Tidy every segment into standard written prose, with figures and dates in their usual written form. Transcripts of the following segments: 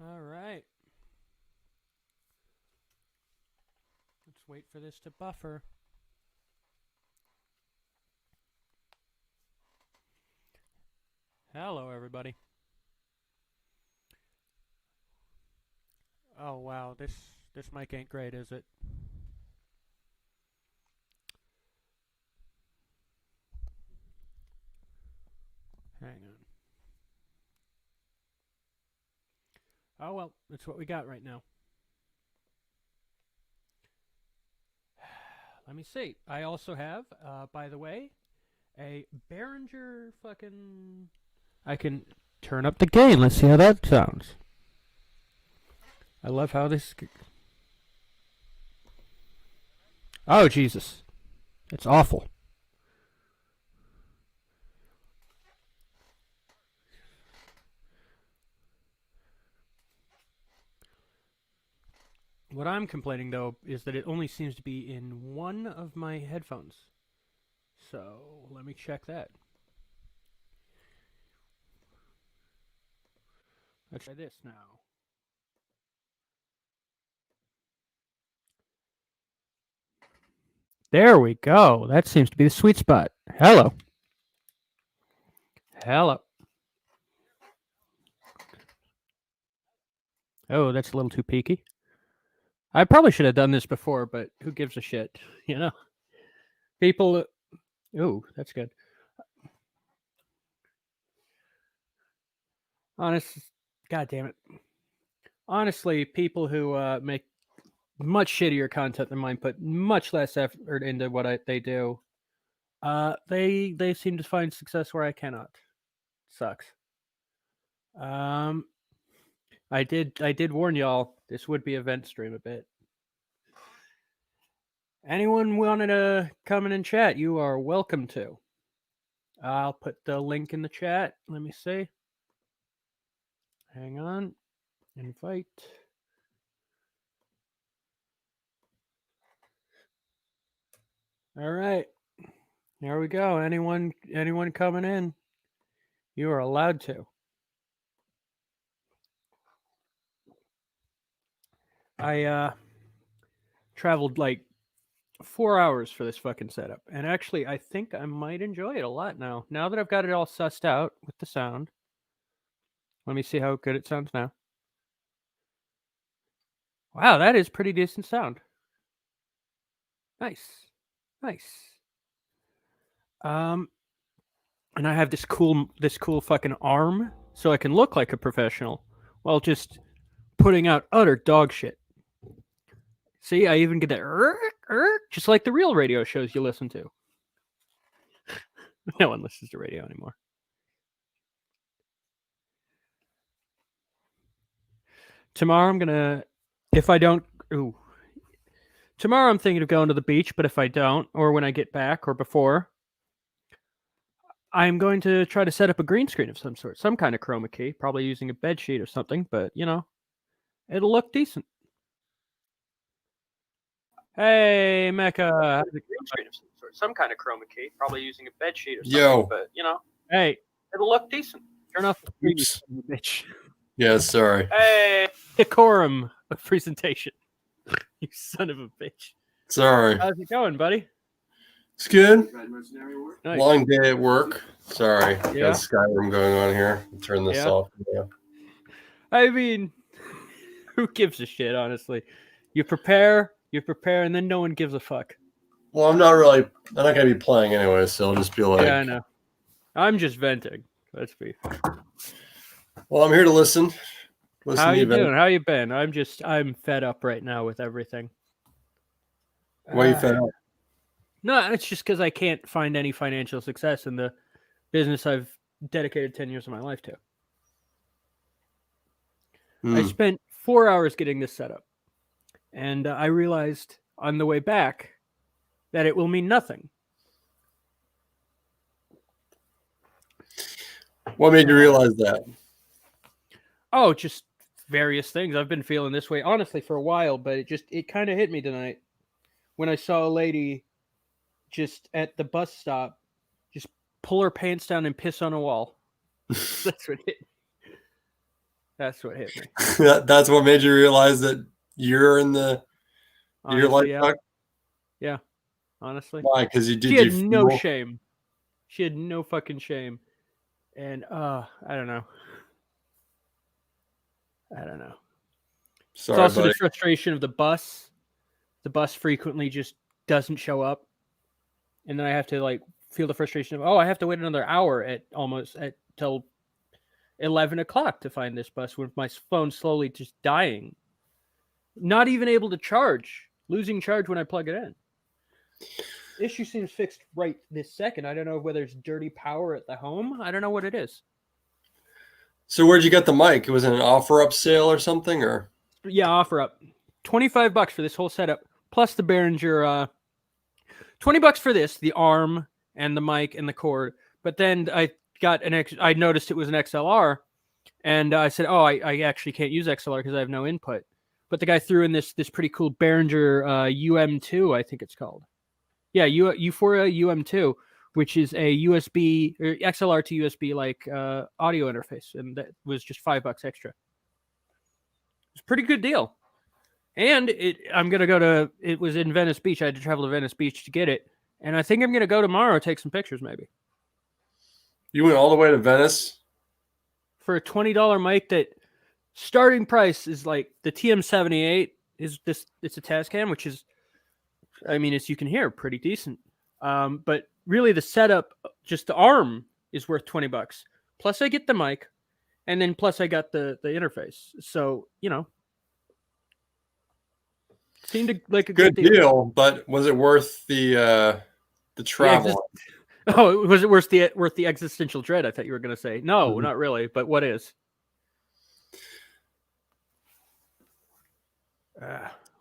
All right. Let's wait for this to buffer. Hello, everybody. Oh wow, this mic ain't great, is it? Hang on. Oh well, that's what we got right now. Let me see. I also have, by the way, a Behringer fucking. I can turn up the gain. Let's see how that sounds. I love how this. Oh Jesus, it's awful. What I'm complaining though is that it only seems to be in one of my headphones. So let me check that. Let's try this now. There we go. That seems to be the sweet spot. Hello. Hello. Oh, that's a little too peaky. I probably should have done this before, but who gives a shit? You know? People. Ooh, that's good. Honest. God damn it. Honestly, people who make much shittier content than mine put much less effort into what they do. They seem to find success where I cannot. Sucks. I did warn y'all this would be a Ventstream a bit. Anyone wanted to come in and chat, you are welcome to. I'll put the link in the chat. Let me see. Hang on. Invite. All right. There we go. Anyone coming in, you are allowed to. I traveled like 4 hours for this fucking setup, and actually I think I might enjoy it a lot now. Now that I've got it all sussed out with the sound. Let me see how good it sounds now. Wow, that is pretty decent sound. Nice. And I have this cool fucking arm, so I can look like a professional while just putting out utter dog shit. See, I even get that just like the real radio shows you listen to. No one listens to radio anymore. Tomorrow I'm gonna, if I don't, tomorrow I'm thinking of going to the beach, but if I don't, or when I get back, or before, I'm going to try to set up a green screen of some sort, some kind of chroma key, probably using a bed sheet or something, but you know, it'll look decent. Hey, Mecca. Some kind of chroma key, probably using a bed sheet or something, but you know, hey, it'll look decent. Turn off the Oops. bitch. Yeah, sorry. Hey, decorum of presentation. You son of a bitch. Sorry. How's it going, buddy? It's good. Nice. Long day at work. Sorry. Yeah. Got Skyrim going on here. Turn this off. Yeah. I mean, who gives a shit, honestly? You prepare, and then no one gives a fuck. Well, I'm not going to be playing anyway, so I'll just be like... Yeah, I know. I'm just venting. Let's be fair. Well, I'm here to listen. How you doing? How you been? I'm fed up right now with everything. Why are you fed up? No, it's just because I can't find any financial success in the business I've dedicated 10 years of my life to. I spent 4 hours getting this set up, and I realized on the way back that it will mean nothing. What made you realize that? Oh, just various things. I've been feeling this way, honestly, for a while, but it kind of hit me tonight when I saw a lady just at the bus stop just pull her pants down and piss on a wall. That's what it. That's what hit me. That's what made you realize that you're in the your life Honestly, yeah. suck? Yeah. Honestly. Why? Because She had no shame. She had no fucking shame. And I don't know. It's Sorry, also buddy. the frustration of the bus. The bus frequently just doesn't show up. And then I have to like feel the frustration of, I have to wait another hour till 11 o'clock to find this bus with my phone slowly just dying. Not even able to charge. Losing charge when I plug it in. Issue seems fixed right this second. I don't know whether it's dirty power at the home. I don't know what it is. So where'd you get the mic? Was it an offer up sale or something? Or yeah, offer up $25 for this whole setup, plus the Behringer. $20 for this, the arm and the mic and the cord. But then I got I noticed it was an XLR, and I said, I actually can't use XLR because I have no input. But the guy threw in this pretty cool Behringer UM2, I think it's called. Yeah, Euphoria UM2, which is a USB or XLR to USB like audio interface, and that was just $5 extra. It's a pretty good deal. And I'm gonna go to. It was in Venice Beach. I had to travel to Venice Beach to get it, and I think I'm gonna go tomorrow, take some pictures, maybe. you went all the way to Venice For a $20 mic, that starting price is like the TM78 is this. It's a Tascam, which is, I mean, as you can hear, pretty decent. But really, the setup, just the arm, is worth $20. Plus, I get the mic, and then plus I got the interface. So seemed like a good deal. But was it worth the travel? Was it worth the existential dread? I thought you were going to say no, not really. But what is?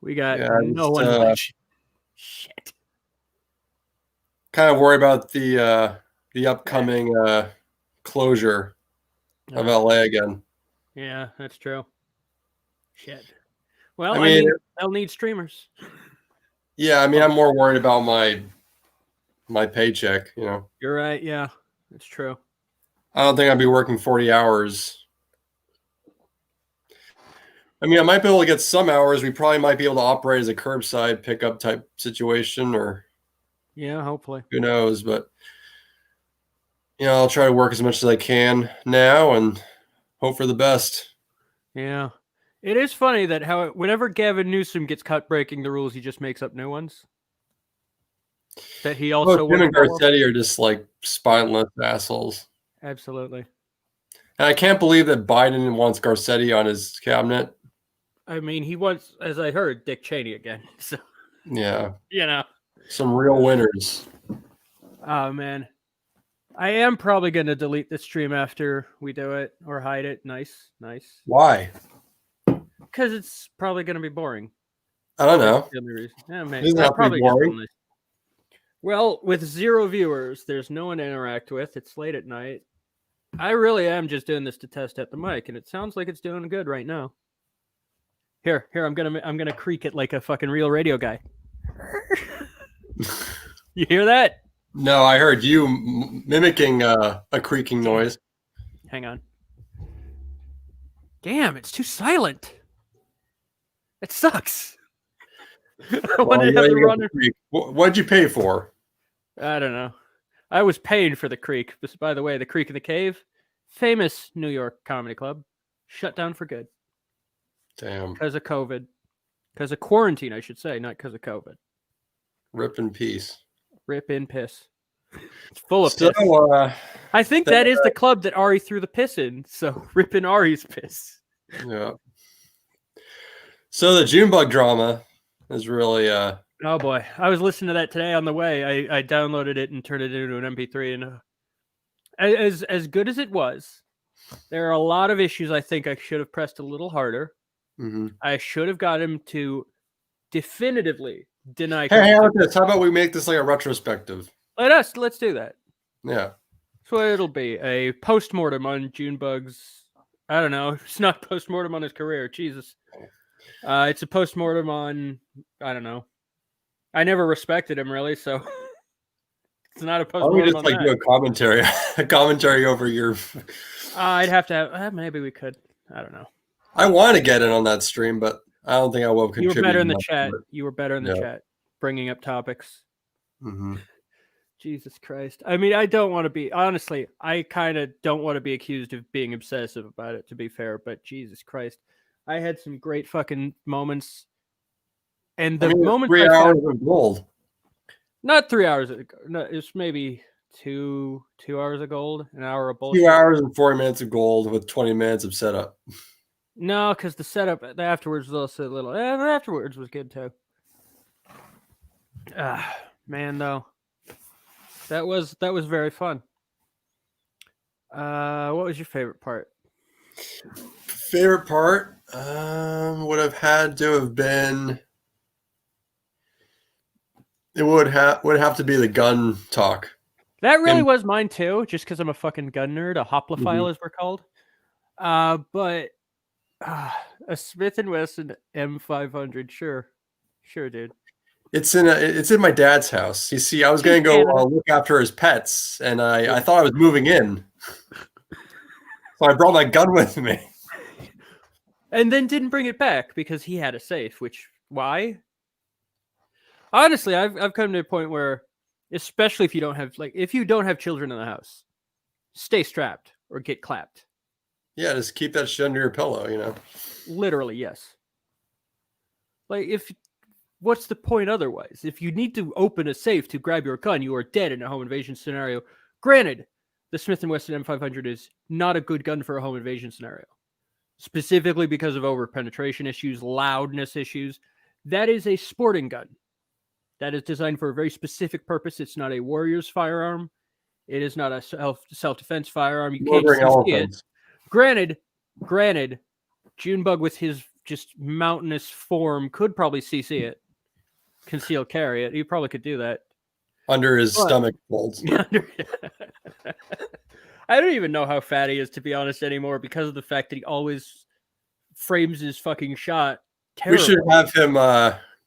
We got no one much. Shit. Kind of worry about the upcoming closure of LA again. Yeah, that's true. Shit. Well, I mean they'll need streamers. Yeah, I mean, I'm more worried about my paycheck. You're right. Yeah, that's true. I don't think I'd be working 40 hours. I mean, I might be able to get some hours. We probably might be able to operate as a curbside pickup type situation, or yeah, hopefully. Who knows? But I'll try to work as much as I can now and hope for the best. Yeah, it is funny that whenever Gavin Newsom gets caught breaking the rules, he just makes up new ones. That he also. Him and Garcetti are just like spineless assholes. Absolutely. And I can't believe that Biden wants Garcetti on his cabinet. I mean, he wants, as I heard, Dick Cheney again. So yeah, some real winners. Oh man, I am probably going to delete the stream after we do it or hide it. Nice. Why? Because it's probably going to be boring. I don't know. The only reason. Yeah, man. Isn't that probably boring? Well, with 0 viewers, there's no one to interact with. It's late at night. I really am just doing this to test out the mic, and it sounds like it's doing good right now. Here, I'm gonna creak it like a fucking real radio guy. You hear that? No, I heard you mimicking a creaking noise. Hang on. Damn, it's too silent. It sucks. I wanted to have the runner. What'd you pay for? I don't know. I was paying for the creek. By the way, the Creek in the Cave, famous New York comedy club, shut down for good. Damn. Because of COVID. Because of quarantine, I should say, not because of COVID. Rip in peace. Rip in piss. It's full of piss. I think that is the club that Ari threw the piss in. So rip in Ari's piss. Yeah. So the Junebug drama is really oh boy, I was listening to that today on the way. I downloaded it and turned it into an MP3, and as good as it was, there are a lot of issues I think I should have pressed a little harder. Mm-hmm. I should have got him to definitively deny. Hey, how about we make this like a retrospective? Let's do that. Yeah. So it'll be a postmortem on Junebug's. I don't know. It's not postmortem on his career. Jesus. It's a postmortem on. I don't know. I never respected him really, so it's not a postmortem. Why don't we just do a commentary over your. I'd have to have. Maybe we could. I don't know. I want to get in on that stream, but I don't think I will You were contribute. better in the much to chat. it. You were better in the Yeah. chat, bringing up topics. Mm-hmm. Jesus Christ. I mean, I don't want to be, honestly, I kind of don't want to be accused of being obsessive about it, to be fair, but Jesus Christ. I had some great fucking moments. And the moments 3 I hours found, of gold. not 3 hours ago, no, it's maybe 2 hours of gold, an hour of bullshit. 2 hours and 40 minutes of gold with 20 minutes of setup. No, because the setup afterwards was also a little, afterwards was good too. Man, though. That was very fun. What was your favorite part? Favorite part would have had to have been. It would have to be the gun talk. That really was mine too, just because I'm a fucking gun nerd, a hoplophile Mhm. as we're called. But a Smith and Wesson M500, sure, dude. It's in my dad's house. You see, I was going to go look after his pets, and I thought I was moving in, so I brought my gun with me. And then didn't bring it back because he had a safe. Which why? Honestly, I've come to a point where, especially if you don't have children in the house, stay strapped or get clapped. Yeah, just keep that shit under your pillow, you know. Literally, yes. Like, what's the point otherwise? If you need to open a safe to grab your gun, you are dead in a home invasion scenario. Granted, the Smith & Wesson M500 is not a good gun for a home invasion scenario, specifically because of over-penetration issues, loudness issues. That is a sporting gun. That is designed for a very specific purpose. It's not a warrior's firearm. It is not a self-defense firearm. You can't see it. Granted, Junebug with his just mountainous form could probably CC it, conceal carry it. He probably could do that under his stomach folds. I don't even know how fat he is, to be honest, anymore, because of the fact that he always frames his fucking shot terribly. We should have him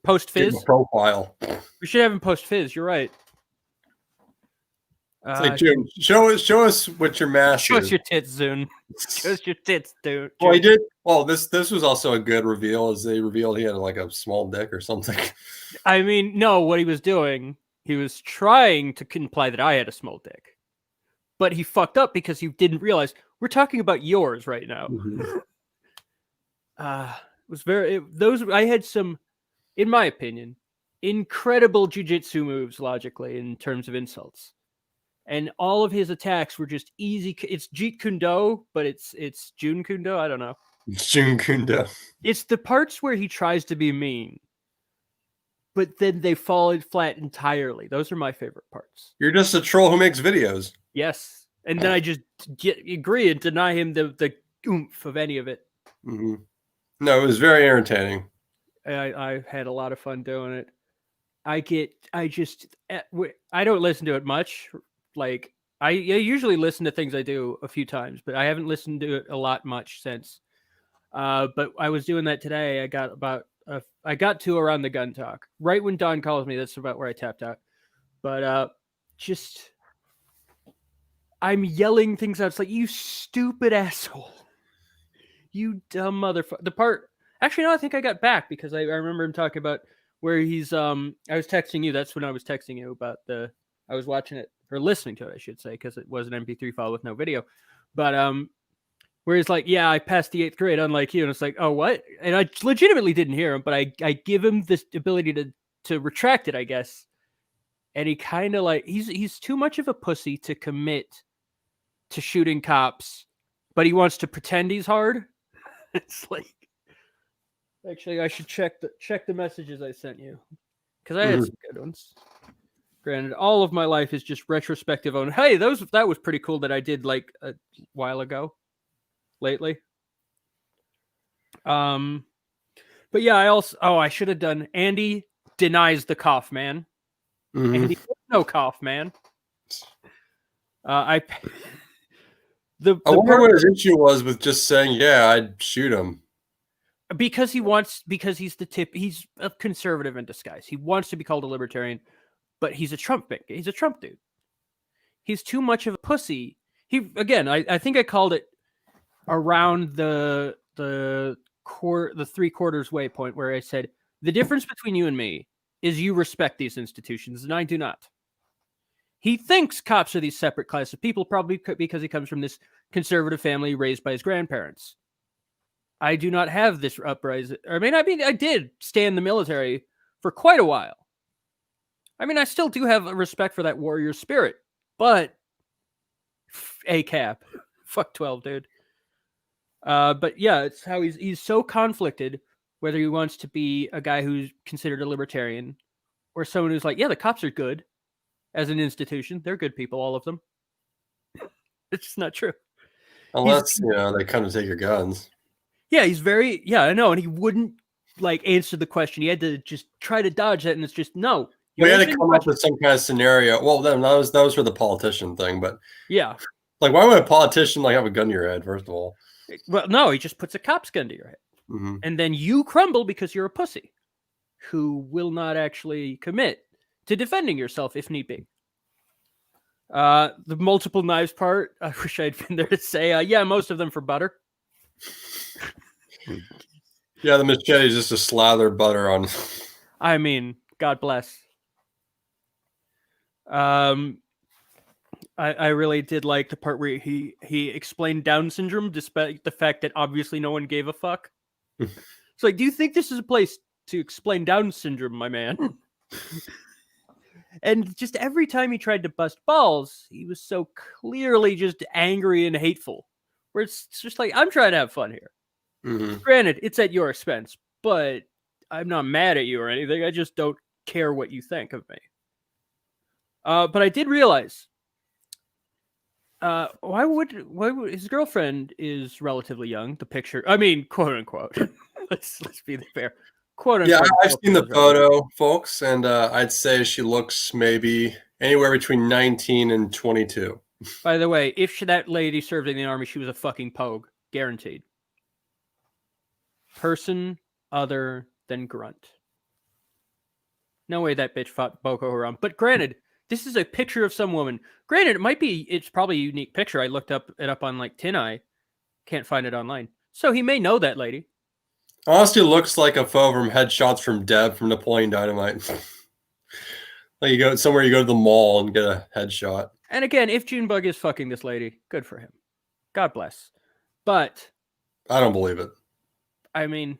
post fizz profile. We should have him post fizz. You're right. It's like, Jim, show us what your mask show is. Us your tits, Zune. Show us your tits, dude. Well, he did. Well, this was also a good reveal, as they revealed he had like a small dick or something. I mean, no, what he was doing, he was trying to imply that I had a small dick, but he fucked up because he didn't realize we're talking about yours right now. Mm-hmm. It was I had some, in my opinion, incredible jujitsu moves logically in terms of insults. And all of his attacks were just easy. It's Jeet Kune Do, but it's Jun Kune Do. I don't know. It's Jun Kune Do. It's the parts where he tries to be mean, but then they fall flat entirely. Those are my favorite parts. You're just a troll who makes videos. Yes. And then I just agree and deny him the oomph of any of it. Mm-hmm. No, it was very entertaining. I had a lot of fun doing it. I don't listen to it much. Like, I usually listen to things I do a few times, but I haven't listened to it a lot much since. But I was doing that today. I got to around the gun talk. Right when Don calls me, that's about where I tapped out. But I'm yelling things out. It's like, you stupid asshole. You dumb motherfucker. Actually, no, I think I got back because I remember him talking about where he's I was texting you. That's when I was texting you about I was watching it or listening to it, I should say, because it was an MP3 file with no video. But where he's like, yeah, I passed the 8th grade, unlike you. And it's like, oh, what? And I legitimately didn't hear him, but I give him this ability to retract it, I guess. And he kind of like, he's too much of a pussy to commit to shooting cops, but he wants to pretend he's hard. It's like, actually, I should check the messages I sent you, because I had some good ones. Granted, all of my life is just retrospective on, hey, that was pretty cool that I did like a while ago, lately. But yeah, I should have done Andy denies the cough, man. Mm-hmm. Andy, no cough, man. I wonder what his issue was with just saying, yeah, I'd shoot him. Because he's a conservative in disguise. He wants to be called a libertarian, but he's a Trump dude. He's too much of a pussy. I think I called it around the 3/4 waypoint where I said, the difference between you and me is you respect these institutions and I do not. He thinks cops are these separate classes of people, probably because he comes from this conservative family raised by his grandparents. I do not have this uprising. I mean, I did stay in the military for quite a while. I mean, I still do have a respect for that warrior spirit, but ACAP, fuck 12, dude. But yeah, it's how he's so conflicted whether he wants to be a guy who's considered a libertarian or someone who's like, yeah, the cops are good as an institution. They're good people, all of them. It's just not true. Unless, they come to take your guns. Yeah, I know. And he wouldn't answer the question. He had to just try to dodge that. And it's just, no. We had to come up with some kind of scenario. Well, then that was for the politician thing, but yeah. Why would a politician have a gun to your head, first of all? Well, no, he just puts a cop's gun to your head. Mm-hmm. And then you crumble because you're a pussy who will not actually commit to defending yourself if need be. The multiple knives part, I wish I'd been there to say, yeah, most of them for butter. Yeah, the machete is just to slather butter on. I mean, God bless. I really did like the part where he explained Down syndrome, despite the fact that obviously no one gave a fuck. It's like, do you think this is a place to explain Down syndrome, my man? And just every time he tried to bust balls, he was so clearly just angry and hateful. Where it's just like, I'm trying to have fun here. Mm-hmm. Granted, it's at your expense, but I'm not mad at you or anything. I just don't care what you think of me. But I did realize, why would his girlfriend is relatively young? The picture, I mean, quote unquote. let's be fair. Quote unquote. Yeah, I've seen the photo, folks, and I'd say she looks maybe anywhere between 19 and 22. By the way, if that lady served in the army, she was a fucking pogue, guaranteed. Person other than Grunt. No way that bitch fought Boko Haram. But granted, this is a picture of some woman. Granted, it's probably a unique picture. I looked it up on TinEye. Can't find it online. So he may know that lady. Honestly, looks like a photo from Headshots from Deb from Napoleon Dynamite. Like you go somewhere, you go to the mall and get a headshot. And again, if Junebug is fucking this lady, good for him. God bless. But I don't believe it. I mean,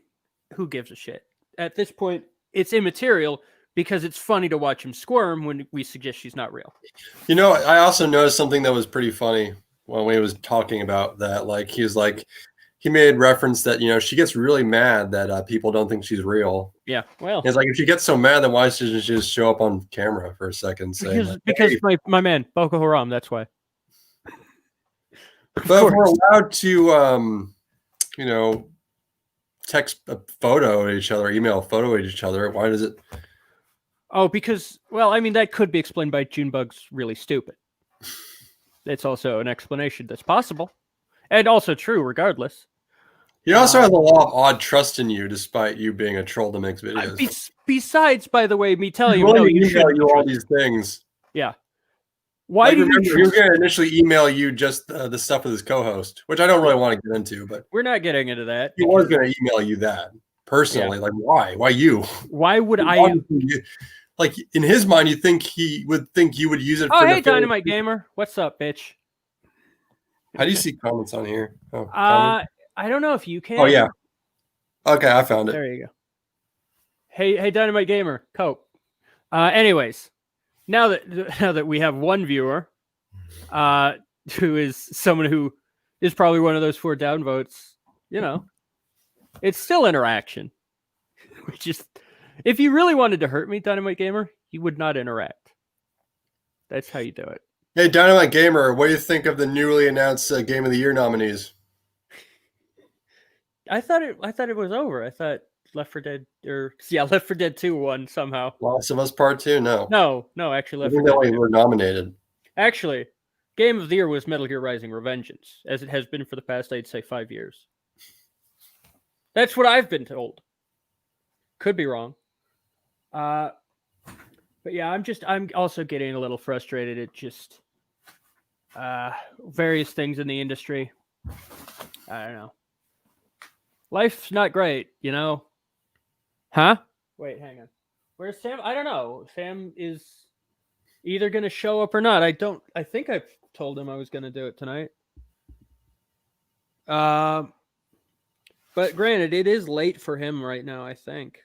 who gives a shit? At this point, it's immaterial because it's funny to watch him squirm when we suggest she's not real. I also noticed something that was pretty funny when he was talking about that. Like, he made reference that, she gets really mad that people don't think she's real. Yeah, well. It's like, if she gets so mad, then why doesn't she just show up on camera for a second? Because my man, Boko Haram, that's why. But if we're allowed to, text a photo at each other, email a photo at each other, why does it? Oh, because, well, I mean, that could be explained by Junebug's really stupid. It's also an explanation that's possible. And also true, regardless. He also has a lot of odd trust in you, despite you being a troll that makes videos. Besides, by the way, me telling you email you all these things. Yeah. Why do you? He was going to initially email you just the stuff with his co-host, which I don't really want to get into, but we're not getting into that. He was going to email you that personally. Yeah. Like, why? Why you? Why would I? Like, in his mind, you think he would think you would use it. Oh, hey, Dynamite Gamer, what's up, bitch? How do you see comments on here? Oh, I don't know if you can. Oh yeah. Okay, I found it. There you go. Hey, Dynamite Gamer, cope. Anyways, now that we have one viewer, who is someone who is probably one of those 4 downvotes, it's still interaction. Which is, if you really wanted to hurt me, Dynamite Gamer, you would not interact. That's how you do it. Hey, Dynamite Gamer, what do you think of the newly announced Game of the Year nominees? I thought it was over. I thought Left 4 Dead Left 4 Dead 2 won somehow. Last of Us Part 2? No, actually Left 4 Dead were nominated. Actually, Game of the Year was Metal Gear Rising: Revengeance, as it has been for the past, I'd say, 5 years. That's what I've been told. Could be wrong. But yeah, I'm also getting a little frustrated at just various things in the industry. I don't know. Life's not great, you know? Huh? Wait, hang on. Where's Sam? I don't know. Sam is either going to show up or not. I think I told him I was going to do it tonight. But granted, it is late for him right now, I think.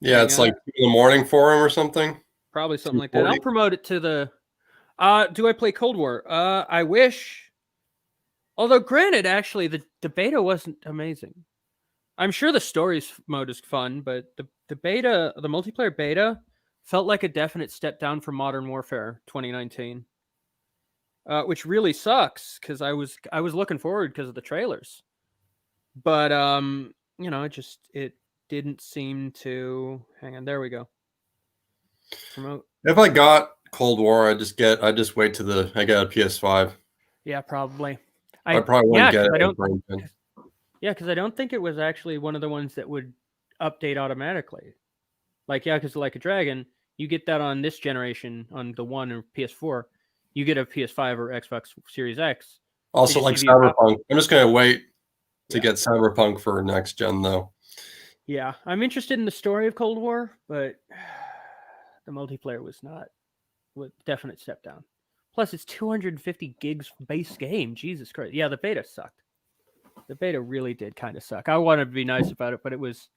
Yeah, it's like 2 in the morning for him or something. Probably something like that. I'll promote it to the... do I play Cold War? I wish. Although, granted, actually, the beta wasn't amazing. I'm sure the stories mode is fun, but the multiplayer beta, felt like a definite step down from Modern Warfare 2019, which really sucks because I was looking forward because of the trailers, but it didn't seem to. Hang on, there we go. Promote. If I got Cold War, I just wait till I got a PS5. Yeah, probably. I probably wouldn't get it. Yeah, because I don't think it was actually one of the ones that would update automatically. Because Like a Dragon, you get that on this generation, on the One or PS4. You get a PS5 or Xbox Series X. Also, like Cyberpunk. I'm just going to wait to get Cyberpunk for next gen, though. Yeah, I'm interested in the story of Cold War, but the multiplayer was not a definite step down. Plus, it's 250 gigs base game. Jesus Christ. Yeah, the beta sucked. The beta really did kind of suck. I wanted to be nice about it, but it was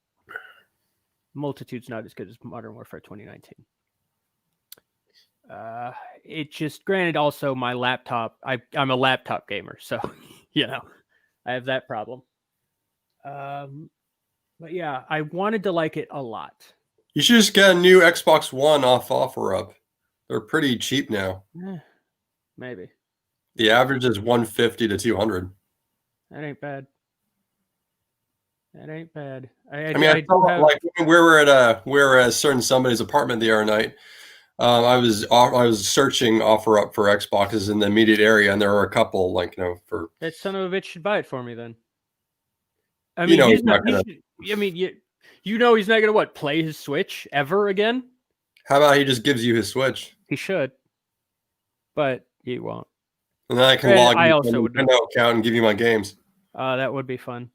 multitudes not as good as Modern Warfare 2019. It just, granted, also my laptop. I'm a laptop gamer, so I have that problem. But yeah, I wanted to like it a lot. You should just get a new Xbox One off OfferUp. They're pretty cheap now. Maybe. The average is 150 to 200. That ain't bad. That ain't bad. I like we were at a certain somebody's apartment the other night. I was searching OfferUp for Xboxes in the immediate area, and there were a couple for that son of a bitch should buy it for me then. I mean, he's not gonna. He's not gonna play his Switch ever again. How about he just gives you his Switch? He should, but he won't. And then I can log into my Nintendo account and give you my games. That would be fun.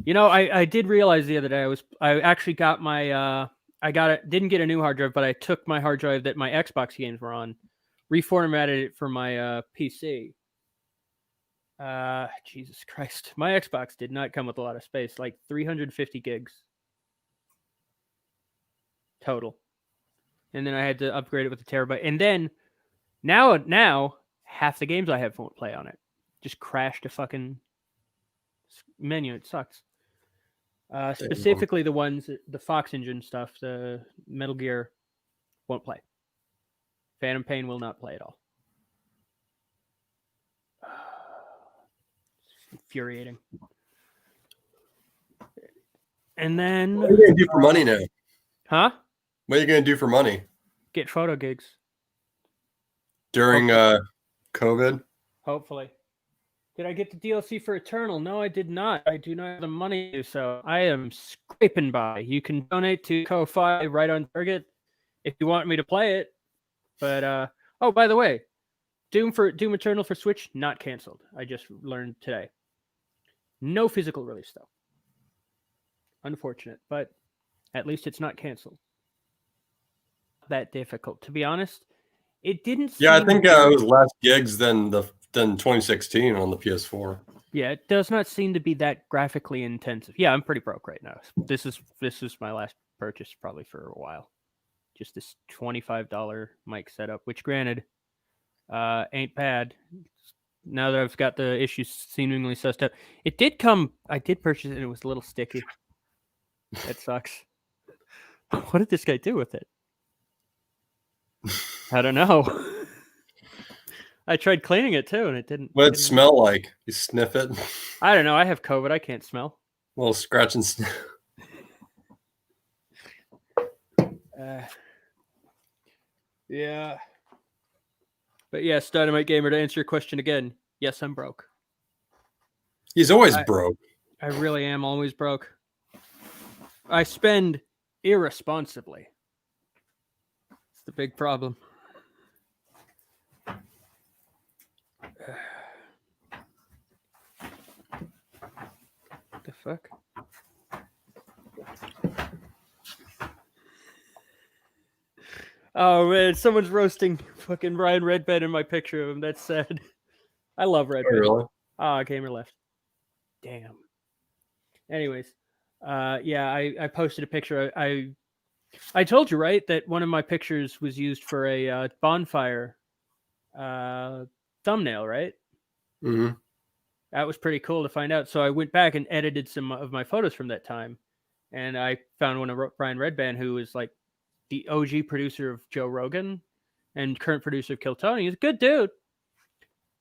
I did realize the other day I actually got my didn't get a new hard drive, but I took my hard drive that my Xbox games were on, reformatted it for my PC. Jesus Christ. My Xbox did not come with a lot of space, like 350 gigs total. And then I had to upgrade it with a terabyte. And then now half the games I have won't play on it. Just crashed a fucking menu. It sucks. Specifically the ones, the Fox Engine stuff, the Metal Gear won't play. Phantom Pain will not play at all. Infuriating. And then what are you gonna do for money now? Huh? What are you gonna do for money? Get photo gigs. During COVID? Hopefully. Did I get the DLC for Eternal? No, I did not. I do not have the money to do so. I am scraping by. You can donate to Ko-Fi right on Target if you want me to play it. But oh, by the way, Doom Eternal for Switch not canceled. I just learned today. No physical release though. Unfortunate, but at least it's not canceled. That difficult, to be honest. It didn't. Yeah, I think it was less gigs than 2016 on the PS4. Yeah, it does not seem to be that graphically intensive. Yeah, I'm pretty broke right now. This is my last purchase probably for a while. Just this $25 mic setup, which granted, ain't bad. Now that I've got the issues seemingly sussed out. It did come. I did purchase it and it was a little sticky. That sucks. What did this guy do with it? I don't know. I tried cleaning it too, and it didn't. What did it smell like? You sniff it? I don't know. I have COVID. I can't smell. A little scratch and sniff. Yeah. But yes, Dynamite Gamer, to answer your question again, yes, I'm broke. He's always broke. I really am always broke. I spend irresponsibly. It's the big problem. fuck? Oh man, someone's roasting fucking Ryan Redband in my picture of him. That's sad. I love Redband. Oh, really? Ah, gamer left. Damn. Anyways, yeah, I posted a picture. I told you, right, that one of my pictures was used for a bonfire thumbnail, right? Mm-hmm. That was pretty cool to find out. So I went back and edited some of my photos from that time, and I found one of Brian Redband, who is like the OG producer of Joe Rogan and current producer of Kill Tony. He's a good dude.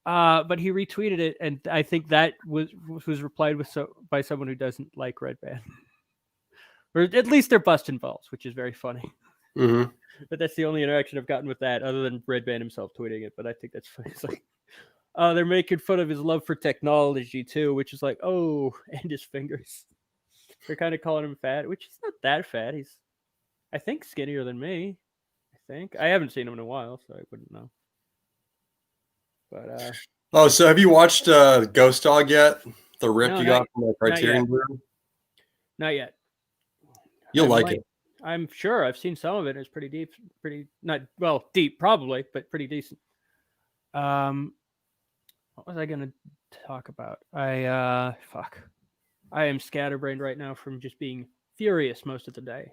But he retweeted it, and I think that was replied with by someone who doesn't like Redband, or at least they're busting balls, which is very funny. Mm-hmm. But that's the only interaction I've gotten with that, other than Redband himself tweeting it. But I think that's funny. It's like, they're making fun of his love for technology too, which is like, oh, and his fingers. They're kind of calling him fat, which is not that fat. He's, I think, skinnier than me. I haven't seen him in a while, so I wouldn't know. But oh, so have you watched Ghost Dog yet? The rip no, you got from the Criterion Blue? Not yet. You'll like it. I'm sure I've seen some of it. It's pretty deep, not well deep probably, but pretty decent. What was I gonna talk about? I am scatterbrained right now from just being furious most of the day.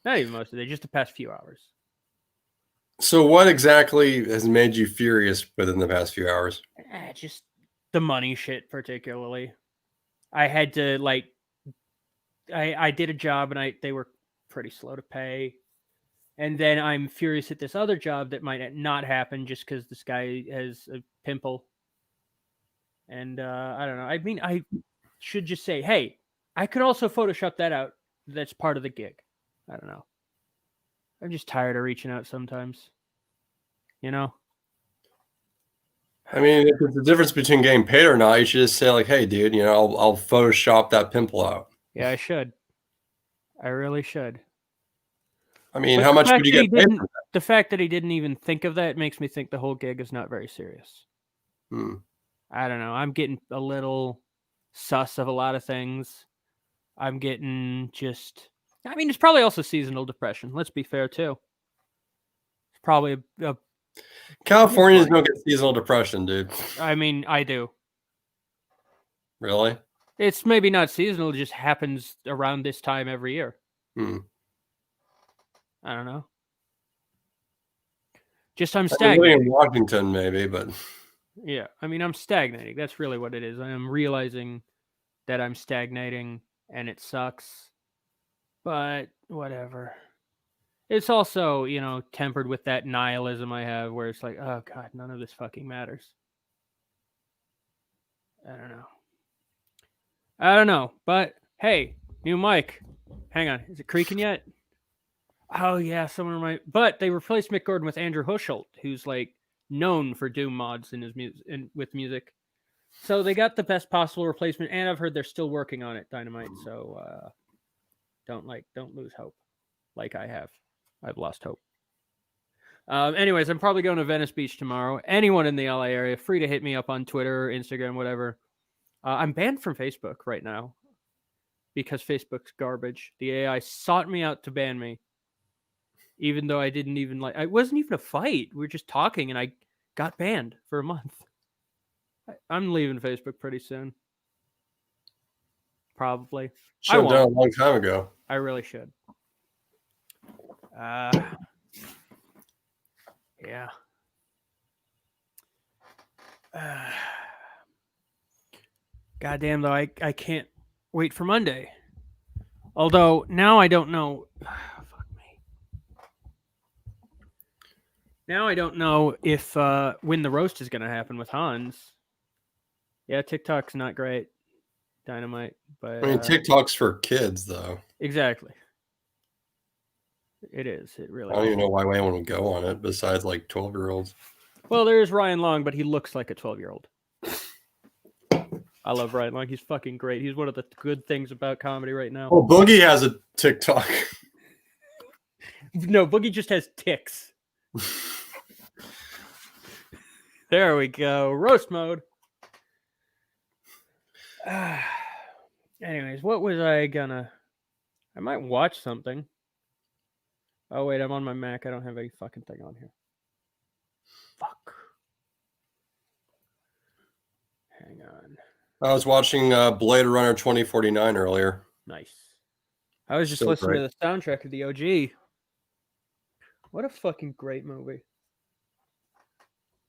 Not even most of the day, just the past few hours. So what exactly has made you furious within the past few hours? Just the money shit, particularly. I had to I did a job and they were pretty slow to pay. And then I'm furious at this other job that might not happen just because this guy has a pimple. And I don't know. I mean, I should just say, hey, I could also Photoshop that out. That's part of the gig. I don't know. I'm just tired of reaching out sometimes. You know? I mean, if it's the difference between getting paid or not, you should just say like, "Hey, dude, I'll Photoshop that pimple out." Yeah, I should. I really should. I mean, how much would you get paid for that? The fact that he didn't even think of that makes me think the whole gig is not very serious. I don't know. I'm getting a little sus of a lot of things. I'm getting just... I mean, it's probably also seasonal depression. Let's be fair, too. It's probably a Californians don't get seasonal depression, dude. I mean, I do. Really? It's maybe not seasonal. It just happens around this time every year. I don't know. Just I'm stagnating. stagnating. In Washington, maybe, but... Yeah, I mean, I'm stagnating. That's really what it is. I am realizing that I'm stagnating, and it sucks. But whatever. It's also, tempered with that nihilism I have where it's like, oh, God, none of this fucking matters. I don't know. But, hey, new mic. Hang on. Is it creaking yet? Oh, yeah, someone might. But they replaced Mick Gordon with Andrew Hushholt, who's, known for Doom mods in his with music. So they got the best possible replacement, and I've heard they're still working on it, Dynamite. So don't lose hope, like I have. I've lost hope. Anyways, I'm probably going to Venice Beach tomorrow. Anyone in the LA area, free to hit me up on Twitter, Instagram, whatever. I'm banned from Facebook right now because Facebook's garbage. The AI sought me out to ban me, even though I didn't even it wasn't even a fight. We were just talking, and I got banned for a month. I'm leaving Facebook pretty soon. Probably. Should have done it a long time ago. I really should. Yeah. Goddamn, though, I can't wait for Monday. Although, now I don't know. Fuck me. Now I don't know if when the roast is going to happen with Hans. Yeah, TikTok's not great. Dynamite. But I mean, TikTok's for kids, though. Exactly. It is. It really is. I don't even know why anyone would go on it besides 12-year-olds. Well, there is Ryan Long, but he looks like a 12-year-old. I love Ryan Long. He's fucking great. He's one of the good things about comedy right now. Oh, Boogie has a TikTok. No, Boogie just has ticks. There we go. Roast mode. Anyways, what was I gonna? I might watch something. Oh wait, I'm on my Mac. I don't have any fucking thing on here. Fuck. Hang on. I was watching Blade Runner 2049 earlier. Nice. I was just So listening great. to the soundtrack of the OG. What a fucking great movie.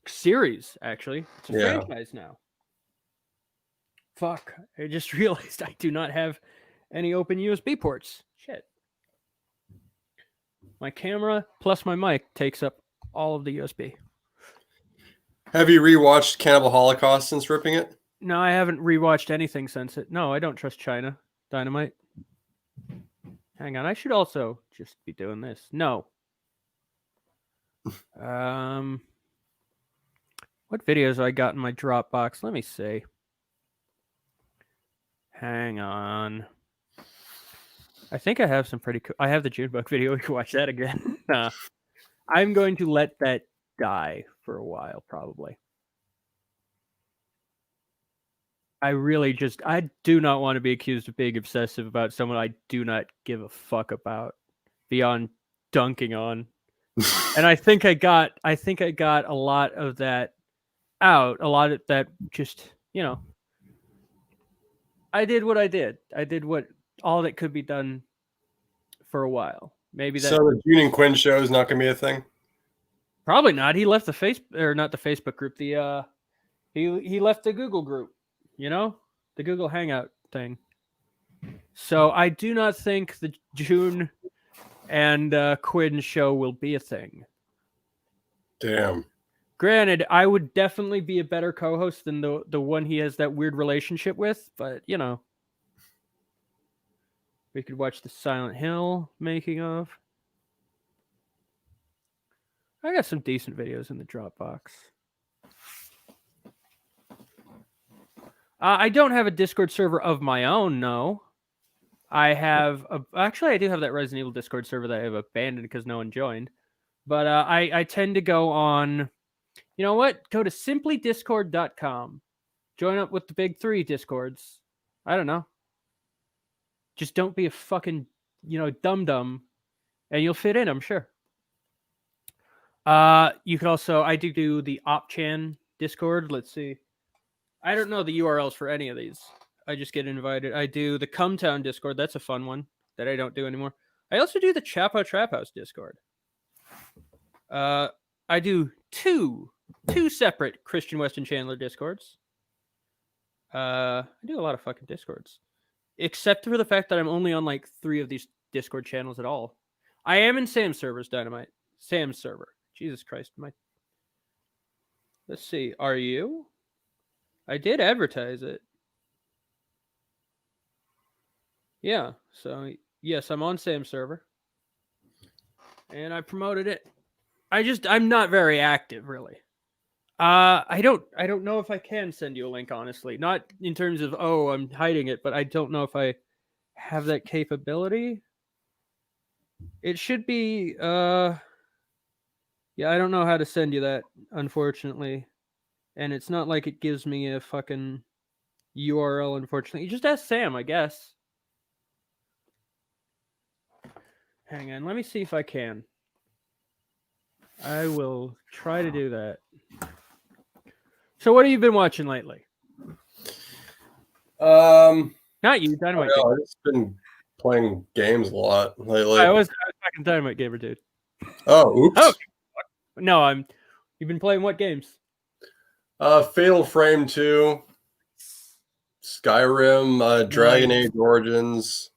Series, actually. It's a Yeah. franchise now. Fuck. I just realized I do not have any open USB ports. Shit. My camera plus my mic takes up all of the USB. Have you rewatched Cannibal Holocaust since ripping it? No, I haven't rewatched anything since it. No, I don't trust China. Dynamite. Hang on, I should also just be doing this. No. What videos I got in my Dropbox? Let me see. Hang on. I think I have some pretty cool. I have the Junebug video. We can watch that again. I'm going to let that die for a while, probably. I do not want to be accused of being obsessive about someone I do not give a fuck about beyond dunking on. And I think I got a lot of that out. A lot of that just, I did what I did. I did what all that could be done for a while. Maybe that. So the June and Quinn show is not going to be a thing? Probably not. He left the not the Facebook group. He left the Google group, the Google Hangout thing. So I do not think the June and Quinn show will be a thing. Damn. Granted, I would definitely be a better co-host than the one he has that weird relationship with, but we could watch the Silent Hill making of. I got some decent videos in the Dropbox. I don't have a Discord server of my own, no. I do have that Resident Evil Discord server that I have abandoned because no one joined. But I tend to go on, you know what? Go to simplydiscord.com. Join up with the big 3 Discords. I don't know. Just don't be a fucking, dum-dum, and you'll fit in, I'm sure. You could also, I do the OpChan Discord. Let's see. I don't know the URLs for any of these. I just get invited. I do the Cumtown Discord. That's a fun one that I don't do anymore. I also do the Chapo Trap House Discord. I do two separate Christian Weston Chandler Discords. I do a lot of fucking Discords. Except for the fact that I'm only on like 3 of these Discord channels at all. I am in Sam's servers, Dynamite. Sam's server. Jesus Christ. Let's see. Are you? I did advertise it. Yeah. So, yes, I'm on Sam's server. And I promoted it. I'm not very active, really. I don't know if I can send you a link, honestly. Not in terms of, I'm hiding it, but I don't know if I have that capability. It should be, yeah, I don't know how to send you that, unfortunately. And it's not like it gives me a fucking URL, unfortunately. You just ask Sam, I guess. Hang on, let me see if I can. I will try to do that. So what have you been watching lately? Not you, Dynamite Gamer. I've just been playing games a lot lately. I was fucking Dynamite Gamer, dude. Oh, oops. Oh, no, you've been playing what games? Fatal Frame 2, Skyrim, Dragon Age Origins.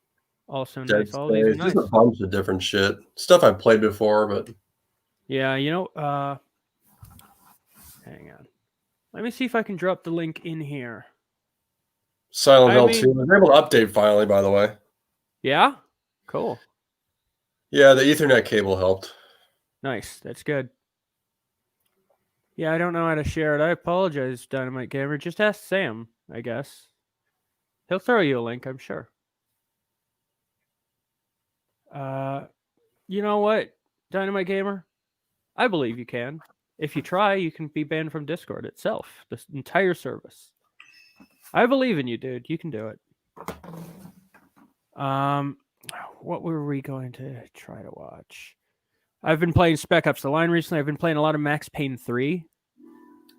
Also Dead nice. All these are Space. nice. Just a bunch of different shit. Stuff I've played before, but yeah, hang on. Let me see if I can drop the link in here. Silent Hill 2 was able to update finally, by the way. Yeah? Cool. Yeah, the Ethernet cable helped. Nice. That's good. Yeah, I don't know how to share it. I apologize, Dynamite Gamer. Just ask Sam, I guess. He'll throw you a link, I'm sure. You know what, Dynamite Gamer? I believe you can. If you try, you can be banned from Discord itself. This entire service. I believe in you, dude. You can do it. What were we going to try to watch? I've been playing Spec Ops: The Line recently. I've been playing a lot of Max Payne 3.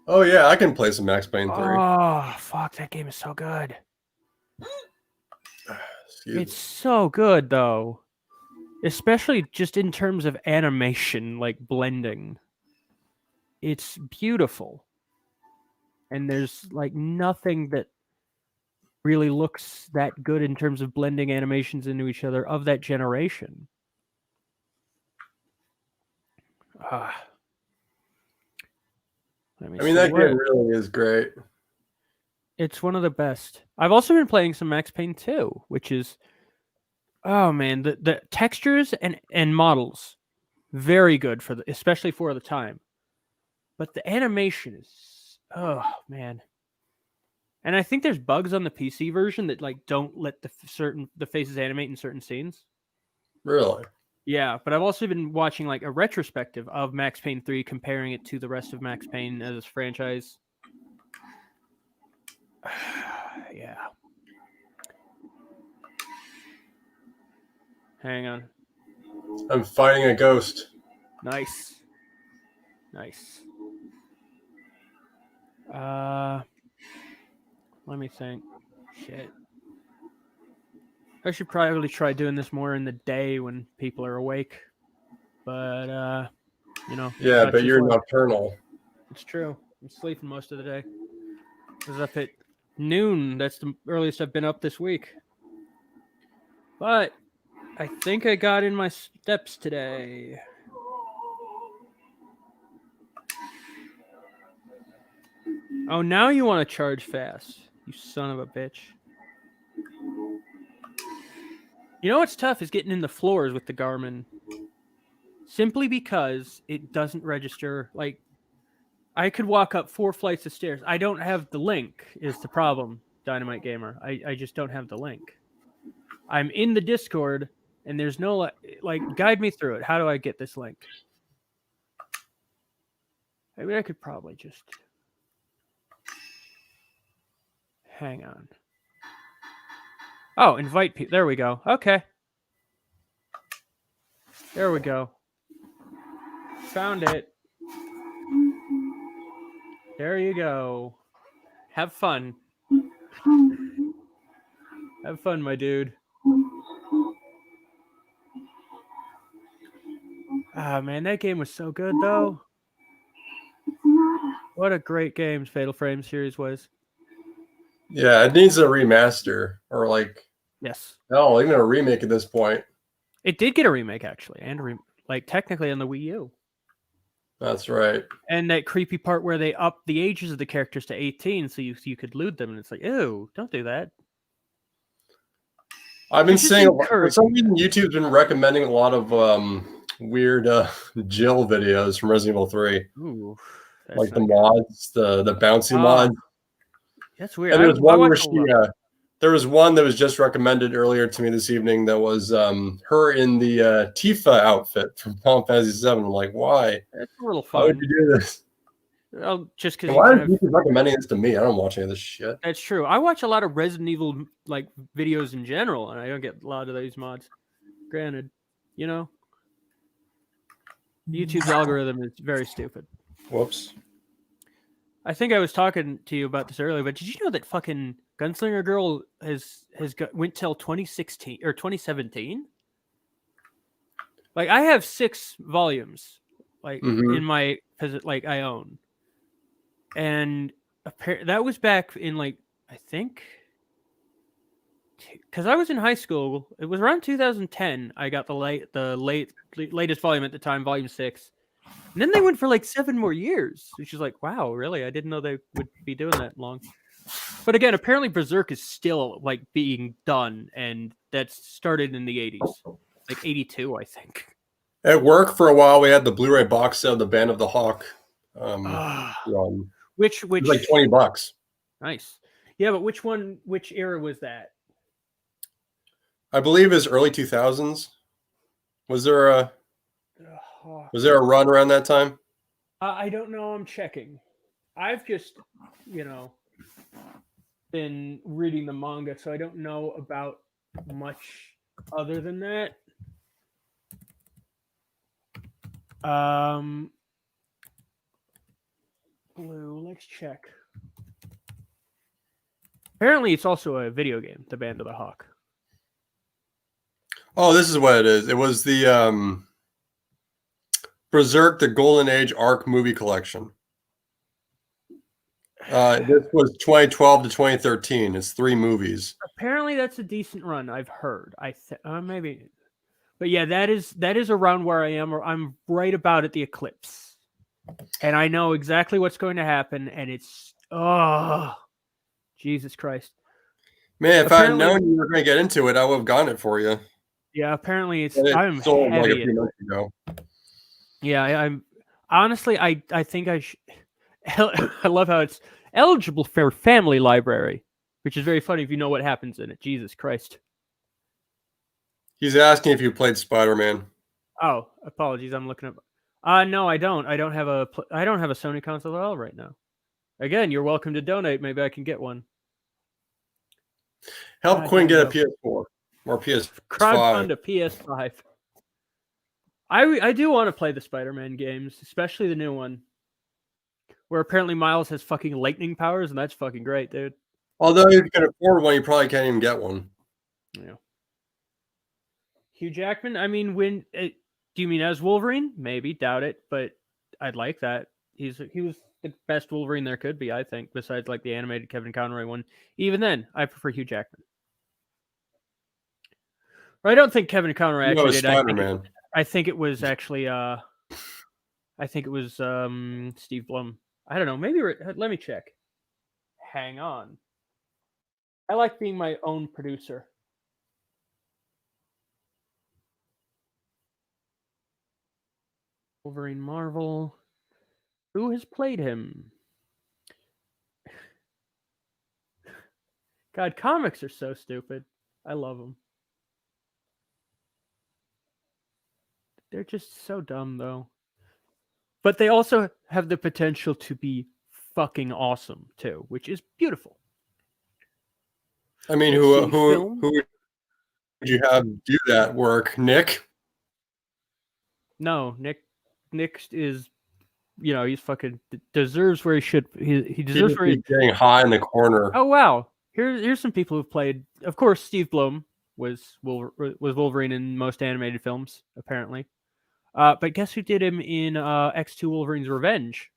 Oh yeah, I can play some Max Payne 3. Oh, fuck, that game is so good. Excuse It's me. so good though. Especially just in terms of animation, like blending. It's beautiful. And there's like nothing that really looks that good in terms of blending animations into each other of that generation. Let me I mean, see that what game really is great. it's one of the best. I've also been playing some Max Payne 2, which is oh man, the textures and models very good for the especially for the time. But the animation is oh man. And I think there's bugs on the PC version that like don't let the faces animate in certain scenes. Really. Yeah, but I've also been watching like a retrospective of Max Payne 3 comparing it to the rest of Max Payne as a franchise. Yeah. Hang on. I'm fighting a ghost. Nice. Nice. Let me think. Shit. I should probably try doing this more in the day when people are awake. But you know, Yeah, such but is you're life. nocturnal. It's true. I'm sleeping most of the day. I was up at noon. That's the earliest I've been up this week. But I think I got in my steps today. Oh, now you want to charge fast. You son of a bitch. You know what's tough is getting in the floors with the Garmin. Simply because it doesn't register. Like, I could walk up 4 flights of stairs. I don't have the link, is the problem, Dynamite Gamer. I just don't have the link. I'm in the Discord, and there's no, like, guide me through it. How do I get this link? I mean, I could probably just hang on. Oh, invite people. There we go. Okay. There we go. Found it. There you go. Have fun. Have fun, my dude. Ah, man, that game was so good, though. What a great game Fatal Frame series was. Yeah, it needs a remaster or like Yes. no, even a remake at this point. It did get a remake, actually, and like technically on the Wii U. That's right. And that creepy part where they up the ages of the characters to 18 so you could loot them, and it's like, ew, don't do that. I've They're been just seeing for some encouraging reason that. YouTube's been recommending a lot of weird Jill videos from Resident Evil 3. Ooh, that's Like the not good. mods, the bouncy Ah, mods. that's weird. And I, there was I one where watched a she lot. there was one that was just recommended earlier to me this evening that was her in the Tifa outfit from Final Fantasy VII. I'm like, why? That's a little Why would fun. you do this? Well, just because And you why can is have. YouTube recommending this to me? I don't watch any of this shit. That's true. I watch a lot of Resident Evil like videos in general, and I don't get a lot of these mods. Granted, you know, YouTube's algorithm is very stupid. Whoops. I think I was talking to you about this earlier, but did you know that fucking Gunslinger Girl went till 2016 or 2017? Like I have 6 volumes, like Mm-hmm. in my like I own, and that was back in like I think because I was in high school. It was around 2010. I got the latest volume at the time, volume 6. And then they went for like 7 more years, which is like, wow, really? I didn't know they would be doing that long. But again, apparently Berserk is still like being done, and that's started in the 80s, like 82, I think. At work for a while, we had the Blu-ray box set of the Band of the Hawk Ah, run. which It was like $20. nice. Yeah, but which one? Which era was that? I believe it was early 2000s. Was there a Hawk. was there a run around that time? I don't know. I'm checking. I've just, you know, been reading the manga, so I don't know about much other than that. Blue, let's check. Apparently, it's also a video game, The Band of the Hawk. Oh, this is what it is. It was the Berserk: The Golden Age Arc movie collection. This was 2012 to 2013. It's 3 movies. Apparently, that's a decent run. I've heard. Maybe, but yeah, that is around where I am. Or I'm right about at the eclipse, and I know exactly what's going to happen. And it's Jesus Christ, Man, if I had known you were going to get into it, I would have gotten it for you. Yeah, apparently it's. I'm sold like a few months ago. Yeah, I'm honestly. I think I should. I love how it's eligible for family library, which is very funny if you know what happens in it. Jesus Christ. He's asking if you played Spider-Man. Oh, apologies. I'm looking up. No, I don't. I don't have a Sony console at all right now. Again, you're welcome to donate. Maybe I can get one. Help Quinn get a PS4 or PS5. Crowdfund a PS5. I do want to play the Spider-Man games, especially the new one, where apparently Miles has fucking lightning powers, and that's fucking great, dude. Although if you can afford one, you probably can't even get one. Yeah. Hugh Jackman. I mean, do you mean as Wolverine? Maybe, doubt it, but I'd like that. He was the best Wolverine there could be, I think, besides like the animated Kevin Conroy one. Even then, I prefer Hugh Jackman. Or I don't think Kevin Conroy actually did. Spider-Man. I think it was actually Steve Blum. I don't know. Maybe let me check. Hang on. I like being my own producer. Wolverine Marvel. Who has played him? God, comics are so stupid. I love them. They're just so dumb, though. But they also have the potential to be fucking awesome, too, which is beautiful. I mean, who would you have do that work? Nick? No, Nick is, he's fucking deserves where he should. He deserves where he's getting high in the corner. Oh wow! Here's some people who've played. Of course, Steve Blum was Wolverine in most animated films, apparently. But guess who did him in X2 Wolverine's Revenge?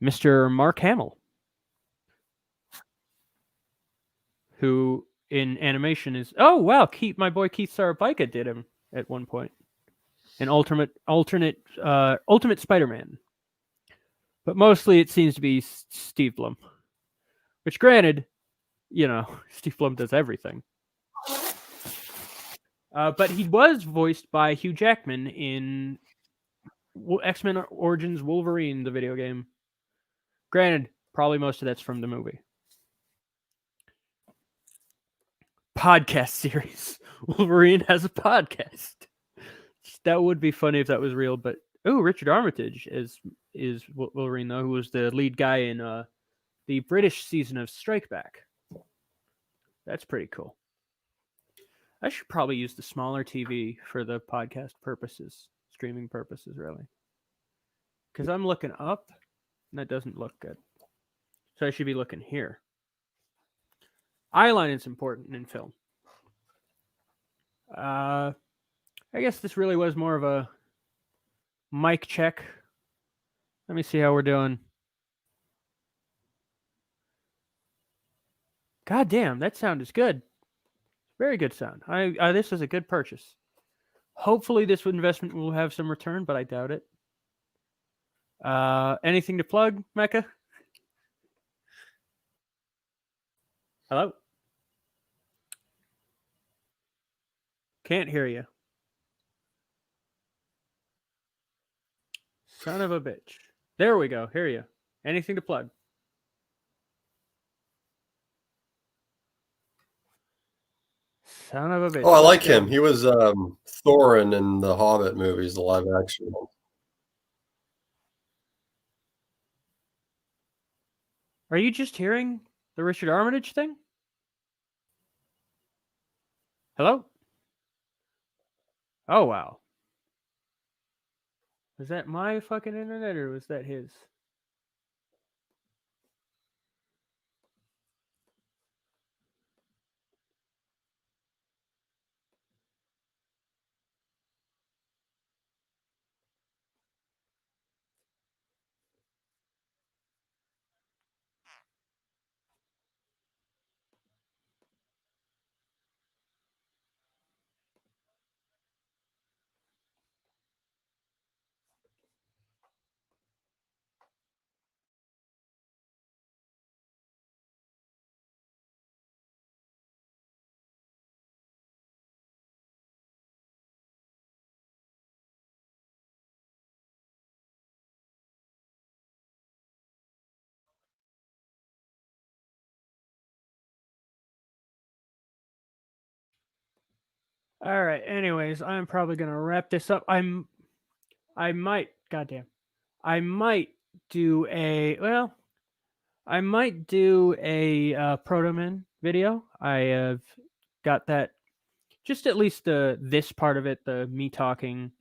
Mr. Mark Hamill, who in animation is my boy Keith Sarabika did him at one point. An Ultimate Spider-Man. But mostly it seems to be Steve Blum. Which, granted, Steve Blum does everything. But he was voiced by Hugh Jackman in X-Men Origins Wolverine, the video game. Granted, probably most of that's from the movie. Podcast series. Wolverine has a podcast. That would be funny if that was real, but Richard Armitage is Wolverine, though, who was the lead guy in the British season of Strike Back. That's pretty cool. I should probably use the smaller TV for the podcast purposes, streaming purposes, really. Because I'm looking up, and that doesn't look good. So I should be looking here. Eyeline is important in film. I guess this really was more of a mic check. Let me see how we're doing. God damn, that sound is good. Very good sound. This is a good purchase. Hopefully this investment will have some return, but I doubt it. Anything to plug, Mecca? Hello? Can't hear you. Son of a bitch. There we go. Hear you. Anything to plug? Son of a bitch. Oh, I like him. He was Thorin in the Hobbit movies, the live action ones. Are you just hearing the Richard Armitage thing? Hello? Oh, wow. Was that my fucking internet or was that his? All right. Anyways, I'm probably gonna wrap this up. I might. Goddamn. I might do a. Well, I might do a Protoman video. I have got that. Just at least the this part of it, the me talking,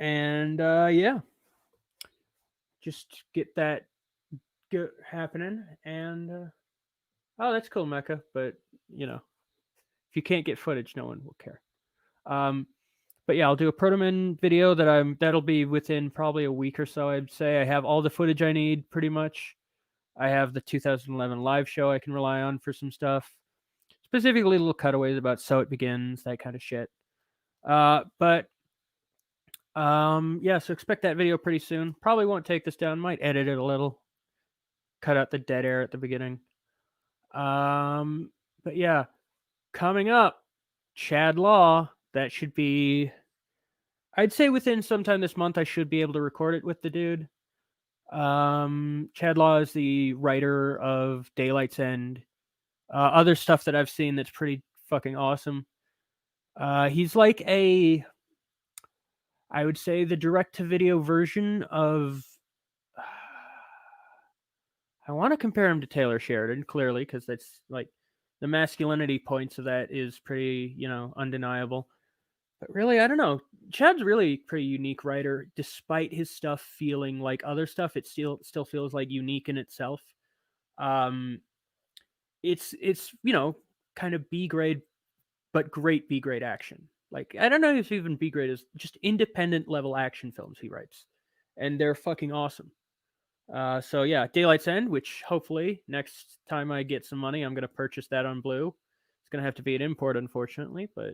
and yeah, just get that happening. And oh, that's cool, Mecca. But you know, if you can't get footage, no one will care. But yeah, I'll do a Protoman video that'll be within probably a week or so. I'd say I have all the footage I need pretty much. I have the 2011 live show I can rely on for some stuff, specifically little cutaways about So It Begins, that kind of shit. But yeah, so expect that video pretty soon. Probably won't take this down. Might edit it a little, cut out the dead air at the beginning. But yeah, coming up, Chad Law. That should be. I'd say within sometime this month, I should be able to record it with the dude. Chad Law is the writer of Daylight's End. Other stuff that I've seen that's pretty fucking awesome. He's like I would say the direct-to-video version of. I want to compare him to Taylor Sheridan, clearly, because that's like the masculinity points of that is pretty, undeniable. But really, I don't know. Chad's really pretty unique writer, despite his stuff feeling like other stuff. It still feels like unique in itself. Um, it's kind of B grade, but great B grade action. Like I don't know if even B grade is just independent level action films he writes, and they're fucking awesome. So yeah, Daylight's End, which hopefully next time I get some money, I'm gonna purchase that on Blue. It's gonna have to be an import, unfortunately, but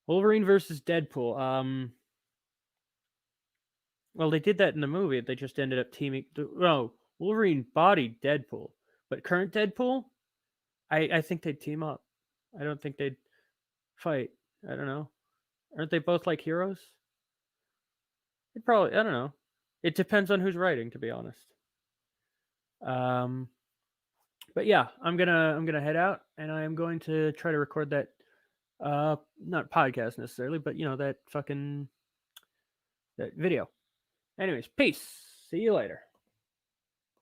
Wolverine versus Deadpool. Well, they did that in the movie. They just ended up teaming. No, Wolverine bodied Deadpool, but current Deadpool, I think they'd team up. I don't think they'd fight. I don't know. Aren't they both like heroes? It probably. I don't know. It depends on who's writing, to be honest. But yeah, I'm gonna head out, and I am going to try to record that. Not podcast necessarily, but that fucking that video. Anyways, peace. See you later.